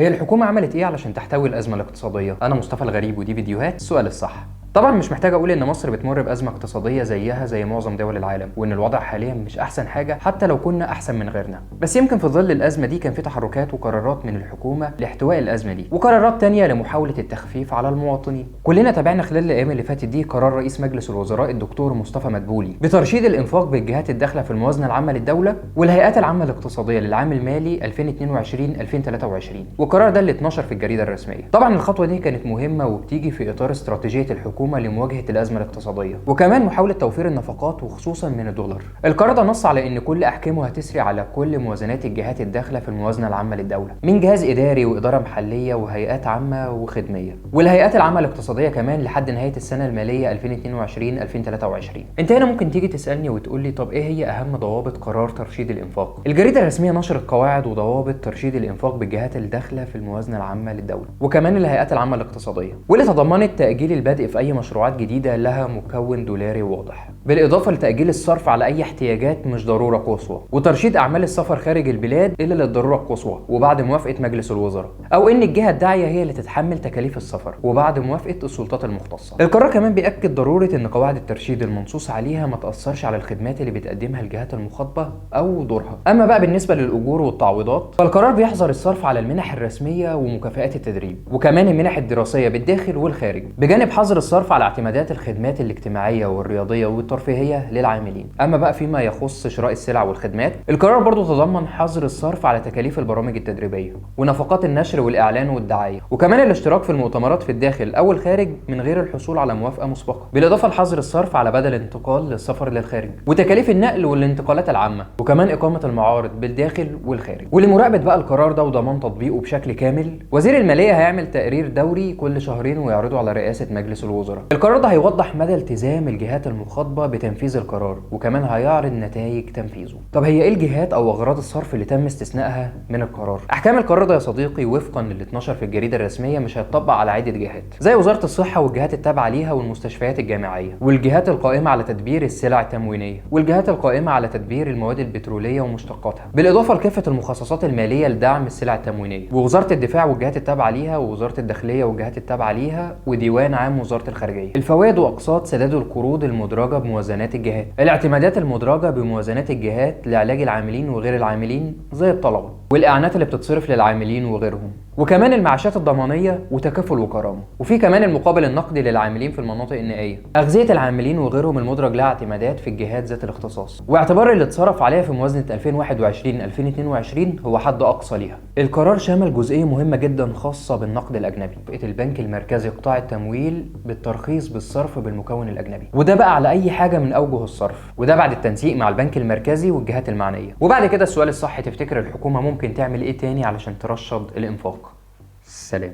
هي الحكومة عملت ايه علشان تحتوي الأزمة الاقتصادية؟ أنا مصطفى الغريب ودي فيديوهات السؤال الصح. طبعا مش محتاج اقول ان مصر بتمر بازمه اقتصاديه زيها زي معظم دول العالم، وان الوضع حاليا مش احسن حاجه حتى لو كنا احسن من غيرنا. بس يمكن في ظل الازمه دي كان في تحركات وقرارات من الحكومه لاحتواء الازمه دي، وقرارات تانية لمحاوله التخفيف على المواطنين. كلنا تابعنا خلال الايام اللي فاتت دي قرار رئيس مجلس الوزراء الدكتور مصطفى مدبولي بترشيد الانفاق بالجهات الداخله في الموازنه العامه للدوله والهيئات العامه الاقتصاديه للعام المالي 2022-2023، والقرار ده اللي اتنشر في الجريده الرسميه. طبعا الخطوه دي كانت مهمه وبتيجي في اطار استراتيجيه الحكومه لمواجهه الازمه الاقتصاديه، وكمان محاوله توفير النفقات وخصوصا من الدولار. القرار ده نص على ان كل احكامه هتسري على كل موازنات الجهات الداخله في الموازنه العامه للدوله، من جهاز اداري واداره محليه وهيئات عامه وخدميه، والهيئات العامه الاقتصاديه كمان لحد نهايه السنه الماليه 2022-2023. انت هنا ممكن تيجي تسالني وتقول لي طب ايه هي اهم ضوابط قرار ترشيد الانفاق؟ الجريده الرسميه نشرت قواعد وضوابط ترشيد الانفاق بالجهات الداخله في الموازنه العامه للدوله، وكمان الهيئات العامه الاقتصاديه، واللي تضمنت تاجيل البدء في اي مشروعات جديده لها مكون دولاري واضح، بالاضافه لتاجيل الصرف على اي احتياجات مش ضروره قصوى، وترشيد اعمال السفر خارج البلاد الا للضروره القصوى وبعد موافقه مجلس الوزراء، او ان الجهه الداعيه هي اللي تتحمل تكاليف السفر وبعد موافقه السلطات المختصه. القرار كمان بيأكد ضروره ان قواعد الترشيد المنصوص عليها ما تاثرش على الخدمات اللي بتقدمها الجهات المخاطبه او دورها. اما بقى بالنسبه للاجور والتعويضات فالقرار بيحظر الصرف على المنح الرسميه ومكافآت التدريب، وكمان المنح الدراسيه بالداخل والخارج، بجانب حظر الصرف على اعتمادات الخدمات الاجتماعيه والرياضيه والترفيهيه للعاملين. اما بقى فيما يخص شراء السلع والخدمات القرار برضو تضمن حظر الصرف على تكاليف البرامج التدريبيه ونفقات النشر والاعلان والدعايه، وكمان الاشتراك في المؤتمرات في الداخل او الخارج من غير الحصول على موافقه مسبقه، بالاضافه لحظر الصرف على بدل الانتقال للسفر للخارج وتكاليف النقل والانتقالات العامه، وكمان اقامه المعارض بالداخل والخارج. ولمراقبه بقى القرار ده وضمان تطبيقه بشكل كامل وزير الماليه هيعمل تقرير دوري كل شهرين ويعرضه على رئاسه مجلس الوزراء. القرار ده هيوضح مدى التزام الجهات المخاطبه بتنفيذ القرار، وكمان هيعرض نتائج تنفيذه. طب هي ايه الجهات او اغراض الصرف اللي تم استثنائها من القرار؟ احكام القرار ده يا صديقي وفقا للي اتنشر في الجريده الرسميه مش هيتطبق على عده جهات زي وزاره الصحه والجهات التابعه ليها والمستشفيات الجامعيه، والجهات القائمه على تدبير السلع التموينيه، والجهات القائمه على تدبير المواد البتروليه ومشتقاتها، بالاضافه لكافه المخصصات الماليه لدعم السلع التموينيه، ووزاره الدفاع والجهات التابعه ليها، ووزاره الداخليه والجهات التابعه ليها، وديوان عام وزاره الخارجيه. الفوائد واقساط سداد القروض المدرجه بموازنات الجهات، الاعتمادات المدرجه بموازنات الجهات لعلاج العاملين وغير العاملين زي الطلبه، والاعانات اللي بتتصرف للعاملين وغيرهم، وكمان المعاشات الضمانيه وتكافل وكرامه، وفي كمان المقابل النقدي للعاملين في المناطق النائيه، اغذيه العاملين وغيرهم المدرج لها اعتمادات في الجهات ذات الاختصاص، واعتبار اللي اتصرف عليها في موازنه 2021-2022 هو حد اقصى ليها. القرار شمل جزئيه مهمه جدا خاصه بالنقد الاجنبي، بقت البنك المركزي قطاع التمويل بالترخيص بالصرف بالمكون الاجنبي، وده بقى على اي حاجه من اوجه الصرف، وده بعد التنسيق مع البنك المركزي والجهات المعنيه. وبعد كده السؤال الصح، تفتكر الحكومه ممكن تعمل ايه تاني علشان ترشد الانفاق؟ سلام.